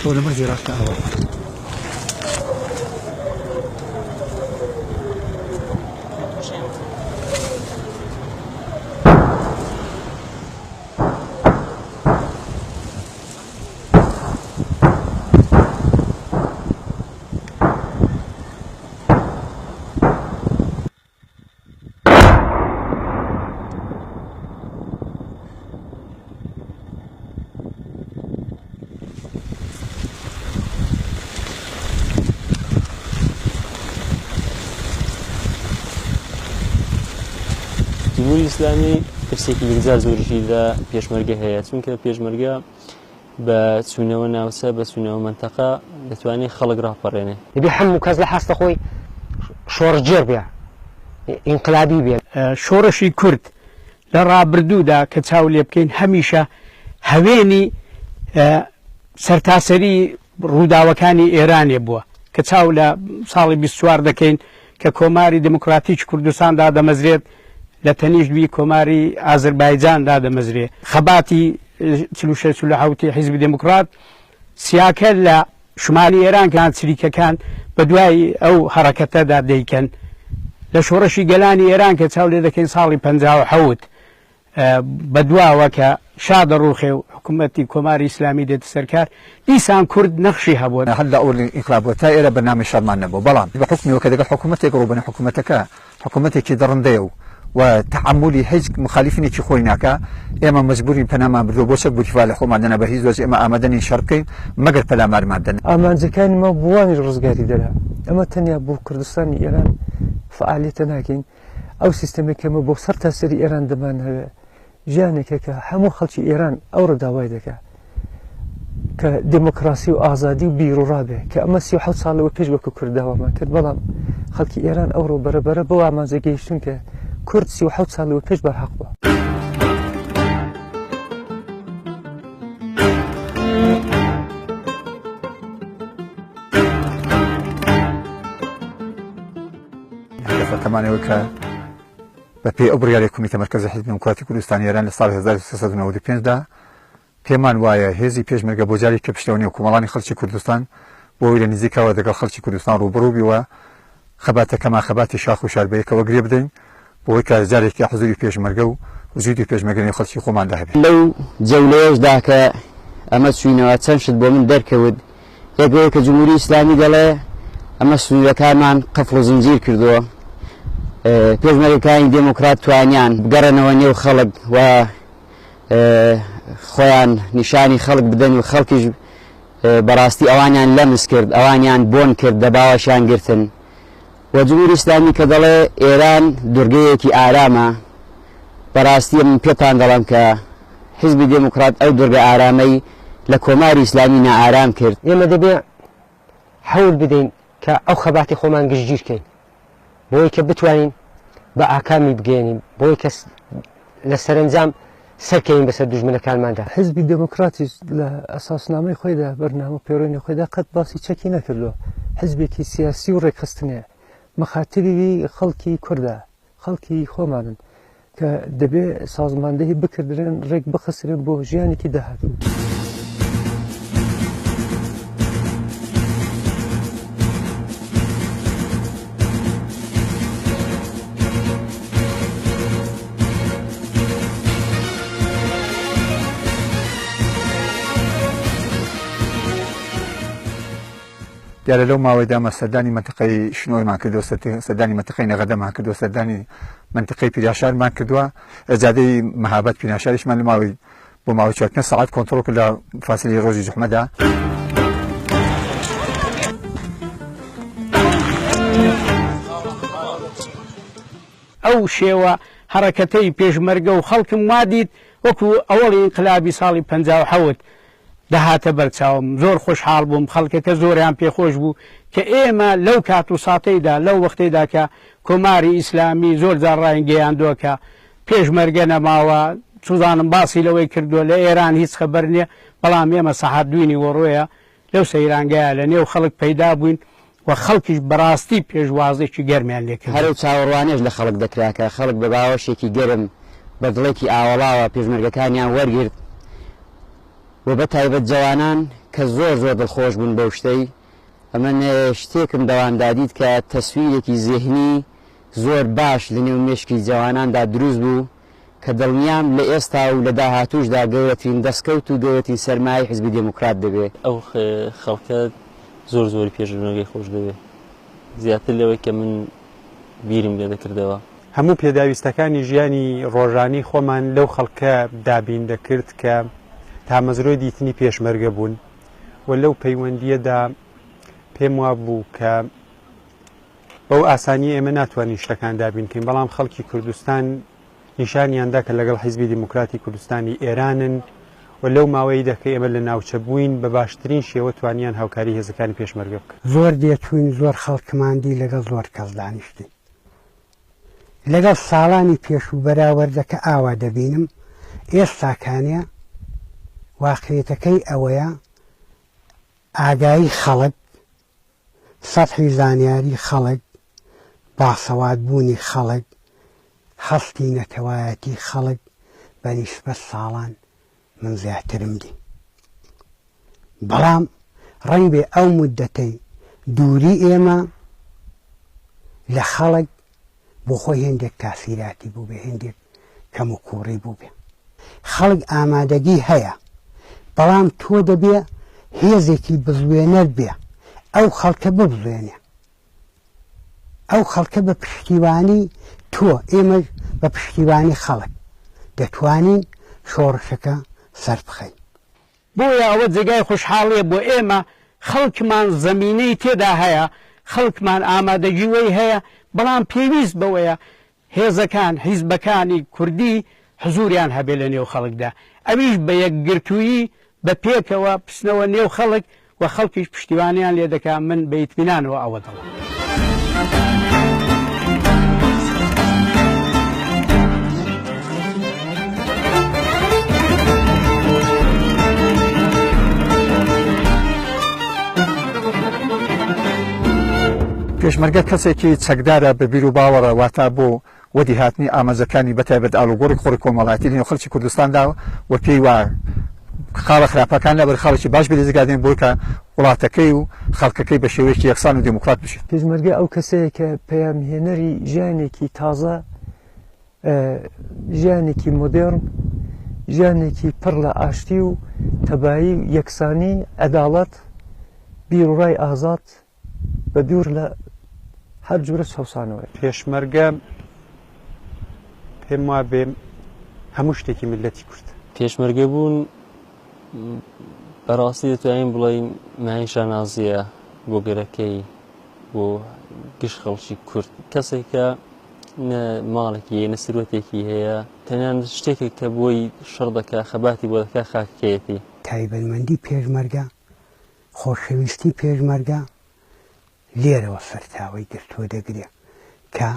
تۆ لەمە جێراکە ئەوە جمهوری ئیسلامی پرسێکی گرنگجار زۆریشی لە پێشمەرگە هەیە چونکە پێشمەرگە بە چوونەوە ناوچە بە چوونەوە مەنتەقە دەتوانێت خەڵک ڕاپەڕێنێ دەبێ هەموو کەس لە حەستە خۆی شۆڕجێر بێ ئینقلابی بێت شۆڕشی کورد لە ڕابردوودا کە چاو لێ بکەین هەمیشە هەوێنی سەرتاسەری ڕووداوەکانی ئێرانێ بووە کە چاو لە ساڵی 24 دەکەین کە کۆماری دموکراتیک کوردستاندا دەمەزرێت لە تەنیشتوی کۆماری ئازربایجاندا دەمەزرێ خەباتی 46 حیزبی دموکرات سیاکە لە شمالی ئێران کان چریکەکان بە دوای ئەو هەڕەکەتەدا دەیکەن لە شۆڕشی گەلانی ئێران کە چاو لێ دەکەین ساڵی 57 بە دواوە کە شادە ڕوخێ و حکوومەتی کۆماری ئیسلامی دێتە سەرکار دیسان کورد نەخشی هەبووە هەر لە ئەو ئینقلابەوە تا ئێرە بەنامی شەرمان نەبوو بەڵام بە حکمیەوە کە دەگەڵ حکوومەتێک ڕووبەنە حکوومەتەکە حکوومەتێکی دەڕندەیە و تعاملی هیچ مخالفینێکی خۆی ناکە ئێمە مەجبورین پەنامان بردو بۆ چەک بوتیفا لە خۆماندنە بە هیچ وەجه ئێمە ئامادەنین شەڕ بکەین مەگەر پەلامارماندن ئامانجەکانی مە بوانی ڕزگاری دەرا ئەمە تەنیا بۆ کوردستانی ئێران فعالیتە ناکەین ئەو سیستەمێکەمە بۆ سەر تاسەری ئێران دەمان هەوێ ژیانێکە کە هەموو خەڵکی ئێران ئەو ڕداوای دەکا کە دموکراسی و ئازادی و بیرڕابێ کە ئەمە 37 ساڵەوە پێش وەکو کورداوامان کرد بەڵام خەڵکی ئێران ئەوڕۆ بەرەبەرە بەو ئامانجە گەیشتن کە کورد 37 ساڵەوە پێش بەرحەق بووە هەدەفەکەمانەوە کە بە پێی ئەو بڕیاری کۆمیتە مەرکەزی حیزبی دموکراتی کوردستانی ئێران لە ساڵی 1395 دا پێمان وایە هێزی پێشمەرگە بۆ جاری کە پشتەوە نێو کۆمەڵانی خەڵکی کوردستان بۆی لە نزیکەوە دەگەڵ خەڵکی کوردستان ڕوبڕوو بیوە خەباتەکەمان خەباتی شاخ و شاربەیەکەوە گرێ بدەین بۆی کە جارێکی حزوری پێشمەرگە و وجودی پێشمەرگەی خەڵکی خۆماندا هەبێت لەو جەولەیەشدا کە ئەمە چوینەوە چەند شت بۆ من دەرکەوت یەکەوەی کە جمهوری ئیسلامی دەڵێ ئەمە سنوورەکانمان قەفڵ و زنجیر کردووە پێشمەرگەکانی دموکرات توانیان بگەڕێنەوە نێو خەڵک و خۆیان نیشانی خەڵک بدەن و خەڵکیش بەڕاستی ئەوانیان لەمس کرد ئەوانیان بۆن کرد دەباوەشیان گرتن و جمهوری ئیسلامی کە دەڵێ ئێران دورگەیەکی ئارامە بەڕاستی من پێتان دەڵێم کە حیزبی دموکرات ئەو دورگە ئارامەی لە کۆماری ئیسلامی نائارام کرد ئێمە دەبێ هەوڵ بدەین کە ئەو خەباتی خۆمان گشتگیرکەین بۆی کە بتوانین بە ئاکامی بگەێنین بۆی کە لە سەرنجام سەرکەین بەسەر دوژمنەکانماندا حزبی دموکراتیش لە ئەساسنامەی خۆیدا بەرنامە پەیڕێنی خۆیدا قەت باسی چەکی نەکردووە حزبێکی سیاسی و ڕێکخستنەیە مەخاتری خەڵکی کوردە خەڵکی خۆمانن کە دەبێ سازماندەهی بکردرێن ڕێک بخسرێن بۆ ژیانێکی داهاتوو دیارە لەو ماوەیدا مە سەردانی منتقەی شنۆیمان کردووە سەردانی منتقەی نەغەدەمان کردووە سەردانی منتقەی پیراشارمان کردووە ئەجادەی مەهابەت پیراشاریشمان لە ماوەی بۆ ماوەی 4 ساعت کۆنتڕۆل کرد لە فاسیلی ڕۆژی جوحمەدا ئەو شێوە هەڕەکەتەی پێشمەرگە و خەڵکم وادیت وەکو ئەوەڵی ئینقلابی ساڵی 57 دەهاتە بەرچاوم زۆر خۆشحاڵ بووم خەڵکەکە زۆریان پێخۆش بوو کە ئێمە لەو کات و ساتەیدا لەو وەختەیدا کە کۆماری ئیسلامی زۆر جار ڕاینگەیاندووە کە پێشمەرگە نەماوە سوزانم باسی لەوەی کردووە لە ئێران هیچ خەبەر نییە بەڵام ئێمە سەحات دوینی وەڕۆیە لەو سەیرانگەیە لە نێو خەڵک پەیدا بووین و خەڵکیش بەڕاستی پێشوازێکی گەرمیان لێکرد هەرو چاوەڕوانێش لە خەڵک دەکراکە خەڵک بە باوەشێکی گەرم بە دڵێکی ئاوەڵاوە پێشمەرگەکانیان وەرگرت و بە تایبەت جوانان کە زۆر دڵخۆش بوون بەو شتەی ئەمە شتێکم دەواندادیت کە تەسویرێکی زێهنی زۆر باش لە نێو مێشکی جواناندا دروست بوو کە دڵنیام لە ئێستا و لە داهاتووشدا گەورەترین دەستکەوت و گەورەترین سەرمای حیزبی دموکرات دەبێت. ئەو خەڵکە زۆری پێشبڕکێی خۆش دەوێت زیاتر لەوەی کە من بیرم لێ دەکردەوە. هەموو پێداویستەکانی ژیانی ڕۆژانی خۆمان لەو خەڵکە دابین دەکرد کە تامەزرۆی دیتنی پێشمەرگە بوون و لەو پەیوەندیەدا پێم وا بوو کە بەو ئاسانی ئێمە ناتوانین شتەکان دابینکەین بەڵام خەڵکی کوردستان نیشانیاندا کە لەگەڵ حیزبی دیموکراتی کوردستانی ئێرانن و لەو ماوەیەدا کە ئێمە لە ناوچە بووین بە باشترین شێوە توانیان هاوکاری هێزەکانی پێشمەرگە بکە. زۆر دێتوین زۆر خەڵکماندی لەگەڵ زۆر کەس دانیشتی لەگەڵ ساڵانی پێش و بەراوردەکە ئاوا دەبینم ئێستاکانە واقعیەتەکەی ئەوەیە ئاگایی خەڵک سەطحی زانیاری خەڵک باسەوادبوونی خەڵک هەستی نەتەوایەتی خەڵک بە نیسبەت ساڵان من زیاترم دی بەڵام ڕەنگ بێ ئەو مودەتەی دووری ئێمە لە خەڵک بۆ خۆی هێندێک تاسیراتی بوو بێ هێندێک کەم و کوڕی بوو بێ خەڵک ئامادەگی هەیە بەڵام تۆ دەبێ هێزێکی بزوێنەر بێ ئەو خەڵکە ببزوێنێ ئەو خەڵکە بە پشتیوانی تۆ ئێمە بە پشتیوانی خەڵک دەتوانین شۆڕشەکە سەر بخەین. بۆیە ئەوە جێگای خوشحاڵیە بۆ ئێمە خەڵکمان زەمینەی تێدا هەیە خەڵکمان ئامادەجیوەی هەیە بەڵام پێویست بەوەیە هێزەکان حیزبەکانی کوردی حزوریان هەبێ لە نێو خەڵکدا ئەویش بە یەکگرتوویی بە پێکەوە پسنەوە نێو خەڵک و خەڵکیش پشتیوانیان لێ دەکا من بە ئیتمینانەوە ئەوە دەڵێم. پێشمەرگە کەسێکی چەکدارە بە بیر و باوەڕە واتە بۆ وەدی هاتنی ئاماژەکانی بەتایبەت ئاڵوگۆڕی خۆڕی کۆمەڵایەتی لەنێو خەڵکی کوردستاندا و پێی وایە خاڵە خراپەکان لەبەر خەڵکی باش بێزگادێن بۆی کە وڵاتەکەی و خەڵکەکەی بە شێوەیەکی یەکسان و دموکرات بشێت. پێشمەرگە ئەو کەسەیە کە پەیامهێنەری ژیانێکی تازە ژیانێکی مۆدێڕن ژیانێکی پڕ لە ئاشتی و تەبایی یەکسانی عەداڵەت بیرڕای ئازاد بە دوور لە هەر جورە چاوسانەوە. پێشمەرگە پێم وا بێ هەموو شتێکی ملەتی کورد پێشمەرگە بوون بەڕاستی دەتوانین بڵین مای شانازیە بۆ گەرەکەی بۆ گشت خەڵکی کورد کەسێکە ماڵێکی نە سروەتێکی هەیە تەنیان شتێکێک کە بۆی شەڕ دەکا خەباتی بۆ دەکا خاکەیەتی تایبەتمەندی پێشمەرگە خۆشەویستی پێشمەرگە لێرەوە سەرتاوەی گرتووە دەگرێ کە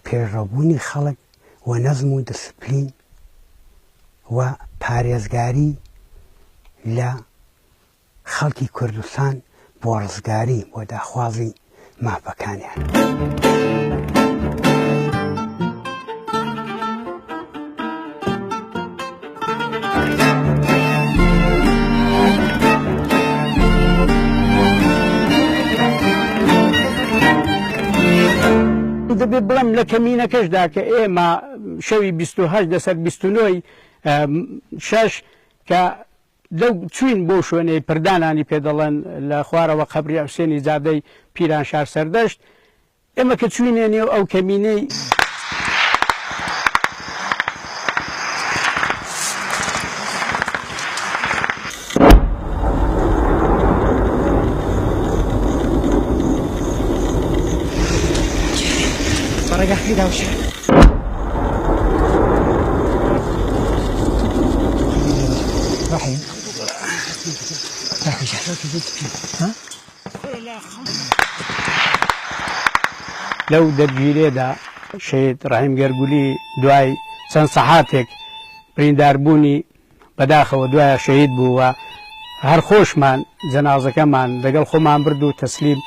پێشڕەبوونی خەڵک و نەزم و دسپلین و پارێزگاری لە خەڵکی کوردستان بۆ ڕزگاری بۆ داخوازی ماپەکانیان. دەبێت بڵم لە کەمینەکەشدا کە ئێمە شەوی 28 لەسەر 29 شەش کە لەو چوین بۆ شوێنەی پردانانی پێدەڵێن لە خوارەوە قەبری حوسێنی زادەی پیران شار سەردەشت ئێمە کە چوینێ نێو ئەو کەمینەی بەڕێگەکەی داوشێ لەو دەرگیرێدا شەید ڕەحیم گەرگولی دوای چەند سەحاتێک برینداربوونی بەداخەوە دوایە شەهید بوو و هەر خۆشمان جەنازەکەمان لەگەڵ خۆمان برد و تەسلیم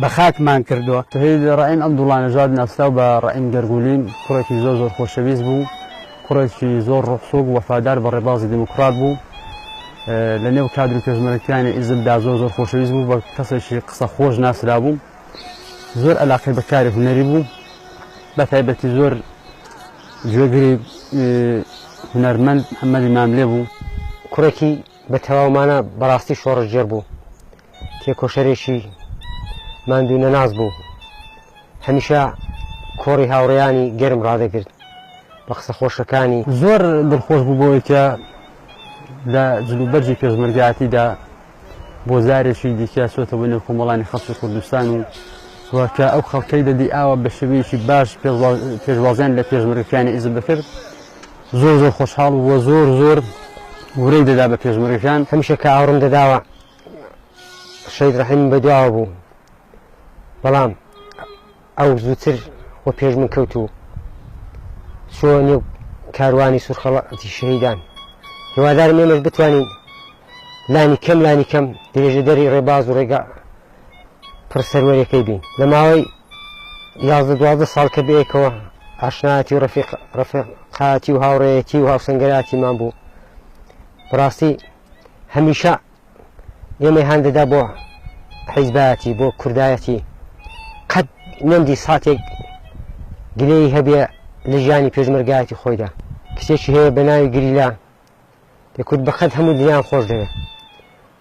بە خاکمان کردووە. شەهید ڕەحیم عەبدوڵڵا نەژاد ناستا بە ڕەحیم گەرگولین کوڕێکی زۆر خۆشەویست بوو کوڕێکی زۆر ڕوخسوو و وەفادار بە ڕێبازی دموکرات بوو لە نێو کادر و پێشمەرگەکانی ئیزمدا زۆر خۆشەویست بوو بە کەسێکی قسە خۆش ناسرا بوو زۆر علاقەی بە کاری هونەری بوو بە تایبەتی زۆر گوێگری هونەرمەند محەممەدی ماملێ بوو کوڕێکی بە تەواومانە بەڕاستی شۆڕژێر بوو تێکۆشەرێکی ماندوو نەناز بوو هەمیشە کۆڕی هاوڕێیانی گەرم ڕادەگرت بە قسە خۆشەکانی زۆر دڵخۆش بوو بۆی کە لە جلوبەرجی پێشمەرگایەتیدا بۆ زارێکی دیکە چۆتە بۆ نێو کۆمەڵانی خەڵکی کوردستان و کە ئەو خەڵکەی دەدی ئاوە بە شێوەیەکی باش پێشوازیان لە پێشمەرگەکانی ئیزم دەکرد زۆر خۆشحاڵ و بۆ زۆر وڕێی دەدا بە پێشمەرگەکان هەمیشە کە ئاوڕم دەداوە شەید ڕەحیم بەدواوە بوو بەڵام ئەو زووتر وە پێش من کەوتوو چۆ نێو کاروانی سوورخەڵاتی شەهیدان هیوادارم ئێمەش بتوانین لانی کەم درێژە دەری ڕێباز و ڕێگا پرسەروەرەکەی بین لە ماوەی 11 ساڵ کە بەیەکەوە ئاشنایەتی و ڕەفیقاتی و هاوڕێیەتی و هاوسەنگەراتیمان بوو بەڕاستی هەمیشە ئێمەی هەندەدا بۆ حیزبایەتی بۆ کوردایەتی قەت نەمدی ساتێک گلەی هەبێ لە ژیانی پێشمەرگایەتی خۆیدا کچێکی هەیە بە ناوی گریلا پێکوت بەقەت هەموو دنیام خۆش دەوێت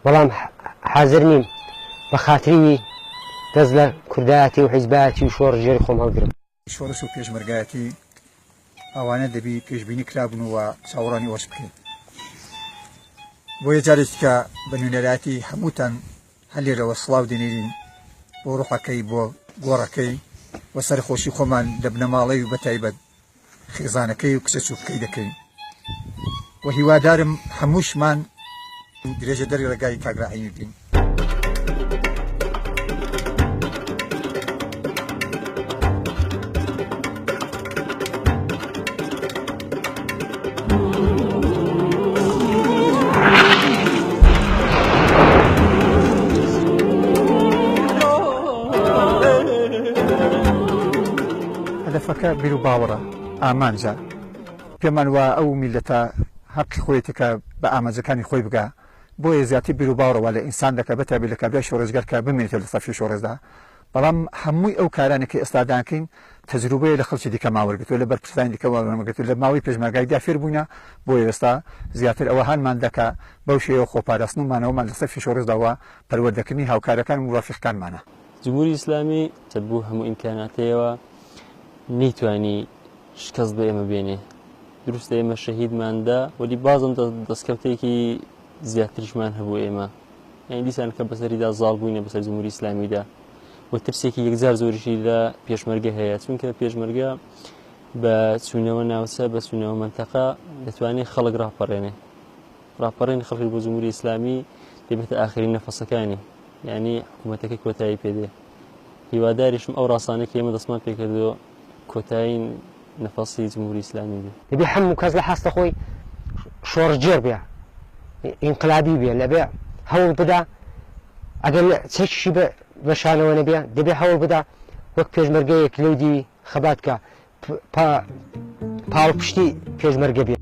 بەڵام حازر نیم بە خاتریوی دەست لە کوردایەتی و حیزبایەتی و شۆڕژێری خۆم هەڵگرم شۆڕش و پێشمەرگایەتی ئەوانە دەبی پێشبینی کرابن و چاوەڕانی ئەوەش بکەین بۆ یەجارێکی کە بە نوێنەراتی هەمووتان هەلێرەوە سڵاو دێنێرین بۆ ڕوحەکەی بۆ گۆڕەکەی وە سەرخۆشی خۆمان لە بنەماڵەی و بەتایبەت خێزانەکەی و کچە چووکەی دەکەین و هیوادارم هەمووشمان درێژە دەری ڕێگای کاگراهیمی بین هەدەفەکە بیر و باوەڕە ئامانجە پێمان وە ئەو میلەتە حەقی خۆیەتەکە بە ئامانجەکانی خۆی بگە بۆیە زیاتر بیر و باوەڕەوە لە ئینسان دەکە بەتابێت لە کابرای شۆڕێژگەر کە بمێنێتە لە سەفی شۆڕێزدا بەڵام هەمووی ئەو کارانێکی ئێستادانکەین تەجروبەیە لە خەڵکی دیکە ماوەرگتووە لە بەرپرسانی دیکەوەگرێت لە ماوەی پێشمەرگایدا فێر بووینە بۆیە ئێستا زیاتر ئەوە هەانمان دەکە بەو شێوە خۆپاراستنمانەوەمان لە سەفی شۆڕێزداوە پەروەردەکردنی هاوکارەکان و ڕافیقەکانمانە جمهوری ئیسلامی تەبوو هەموو ئیمکاناتەیەوە نەیتوانی شکەست بە ئێمە بێنێ دروستە ئێمە شەهیدماندا وەلی بازم دەستکەوتێکی زیاتریشمان هەبوو ئێمە یعنی دیسان کە بەسەریدا زاڵ بووینە بەسەر جمهوری ئیسلامیدا و ترسێکی یەکجار زۆریشی لە پێشمەرگە هەیە چونکە پێشمەرگە بە چوونەوە ناوچە بە چوونەوە منتەقە دەتوانێت خەڵک ڕاپەڕێنی خەڵکی بۆ جمهوری ئیسلامی دەبێتە ئاخرین نەفەسەکانی یعنی حکوومەتەکەی کۆتایی پێدێ هیواداریشم ئەو ڕاستانێک ئێمە دەستمان پێکردەوە کۆتایین نەفەسی جمهوری ئیسلامی بێ دەبێ هەموو کەس لە حەستە خۆی شۆڕژێر بێ ئینقلابی بێ لەبێ هەوڵ بدا ئەگەر چێکیشی بەشانەوە نەبێ دەبێ هەوڵ بدا وەک پێشمەرگەیەک لەو دیوی خەبات کە پاڵپشتی پێشمەرگە بێ